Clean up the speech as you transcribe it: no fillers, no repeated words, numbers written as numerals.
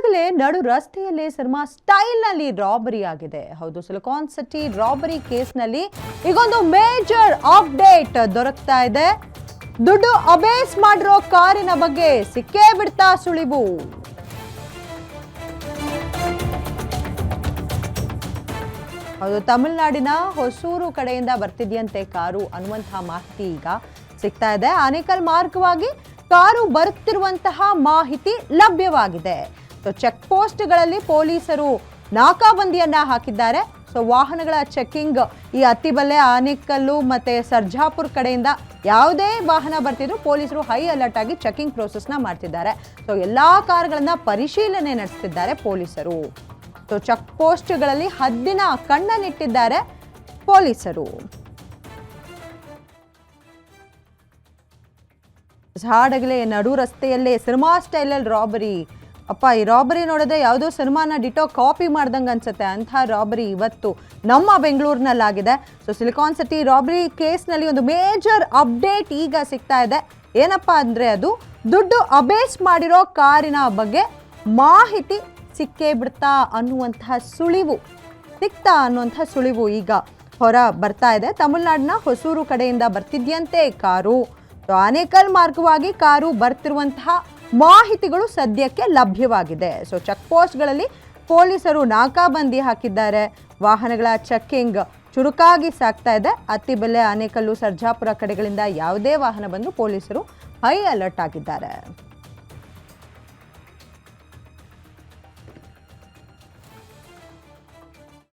ಈಗಾಗಲೇ ನಡು ರಸ್ತೆಯಲ್ಲಿ ಸಿನಿಮಾ ಸ್ಟೈಲ್ನಲ್ಲಿ ರಾಬರಿ ಆಗಿದೆ. ಹೌದು, ಸಿಲಿಕಾನ್ ಸಿಟಿ ರಾಬರಿ ಕೇಸ್ನಲ್ಲಿ ಈಗೊಂದು ಮೇಜರ್ ಅಪ್ಡೇಟ್ ದೊರಕ್ತಾ ಇದೆ. ದುಡ್ಡು ಅಬೇಸ್ ಮಾಡಿರೋ ಕಾರಿನ ಬಗ್ಗೆ ಸಿಕ್ಕೇ ಬಿಡ್ತಾ ಸುಳಿವು. ಹೌದು, ತಮಿಳುನಾಡಿನ ಹೊಸೂರು ಕಡೆಯಿಂದ ಬರ್ತಿದ್ಯಂತೆ ಕಾರು ಅನ್ನುವಂತಹ ಮಾಹಿತಿ ಈಗ ಸಿಗ್ತಾ ಇದೆ. ಆನೇಕಲ್ ಮಾರ್ಗವಾಗಿ ಕಾರು ಬರುತ್ತಿರುವಂತಹ ಮಾಹಿತಿ ಲಭ್ಯವಾಗಿದೆ. ಚೆಕ್ ಪೋಸ್ಟ್ಗಳಲ್ಲಿ ಪೊಲೀಸರು ನಾಕಾಬಂದಿಯನ್ನ ಹಾಕಿದ್ದಾರೆ. ವಾಹನಗಳ ಚೆಕಿಂಗ್ ಈ ಅತ್ತಿಬೆಲೆ, ಆನೇಕಲ್ಲು ಮತ್ತೆ ಸರ್ಜಾಪುರ ಕಡೆಯಿಂದ ಯಾವುದೇ ವಾಹನ ಬರ್ತಿದ್ರು ಪೊಲೀಸರು ಹೈ ಅಲರ್ಟ್ ಆಗಿ ಚೆಕಿಂಗ್ ಪ್ರೋಸೆಸ್ನ ಮಾಡ್ತಿದ್ದಾರೆ. ಎಲ್ಲಾ ಕಾರುಗಳನ್ನ ಪರಿಶೀಲನೆ ನಡೆಸ್ತಿದ್ದಾರೆ ಪೊಲೀಸರು. ಚೆಕ್ ಪೋಸ್ಟ್ಗಳಲ್ಲಿ ಹದ್ದಿನ ಕಣ್ಣನ್ನಿಟ್ಟಿದ್ದಾರೆ ಪೊಲೀಸರು. ಹಾಡಗಲೇ ನಡು ರಸ್ತೆಯಲ್ಲೇ ಸಿನಿಮಾ ಸ್ಟೈಲಲ್ಲಿ ರಾಬರಿ. ಅಪ್ಪ, ಈ ರಾಬರಿ ನೋಡಿದ್ರೆ ಯಾವುದೋ ಸಿನಿಮಾನ ಡಿಟೋ ಕಾಪಿ ಮಾಡ್ದಂಗೆ ಅನ್ಸುತ್ತೆ. ಅಂಥ ರಾಬರಿ ಇವತ್ತು ನಮ್ಮ ಬೆಂಗಳೂರಿನಲ್ಲಾಗಿದೆ. ಸಿಲಿಕಾನ್ ಸಿಟಿ ರಾಬರಿ ಕೇಸ್ನಲ್ಲಿ ಒಂದು ಮೇಜರ್ ಅಪ್ಡೇಟ್ ಈಗ ಸಿಗ್ತಾ ಇದೆ. ಏನಪ್ಪ ಅಂದರೆ ಅದು ದುಡ್ಡು ಅಬೇಸ್ ಮಾಡಿರೋ ಕಾರಿನ ಬಗ್ಗೆ ಮಾಹಿತಿ ಸಿಕ್ಕೇ ಬಿಡ್ತಾ ಅನ್ನುವಂತಹ ಸುಳಿವು ಈಗ ಹೊರ ಬರ್ತಾ ಇದೆ. ತಮಿಳುನಾಡಿನ ಹೊಸೂರು ಕಡೆಯಿಂದ ಬರ್ತಿದ್ಯಂತೆ ಕಾರು. ಆನೇಕಲ್ ಮಾರ್ಗವಾಗಿ ಕಾರು ಬರ್ತಿರುವಂತಹ ಮಾಹಿತಿಗಳು ಸದ್ಯಕ್ಕೆ ಲಭ್ಯವಾಗಿದೆ. ಚೆಕ್ ಪೋಸ್ಟ್ಗಳಲ್ಲಿ ಪೊಲೀಸರು ನಾಕಾಬಂದಿ ಹಾಕಿದ್ದಾರೆ. ವಾಹನಗಳ ಚೆಕ್ಕಿಂಗ್ ಚುರುಕಾಗಿ ಸಾಗ್ತಾ ಇದೆ. ಅತ್ತಿಬೆಲೆ, ಆನೇಕಲ್ಲು, ಸರ್ಜಾಪುರ ಕಡೆಗಳಿಂದ ಯಾವುದೇ ವಾಹನ ಬಂದರೂ ಪೊಲೀಸರು ಹೈ ಅಲರ್ಟ್ ಆಗಿದ್ದಾರೆ.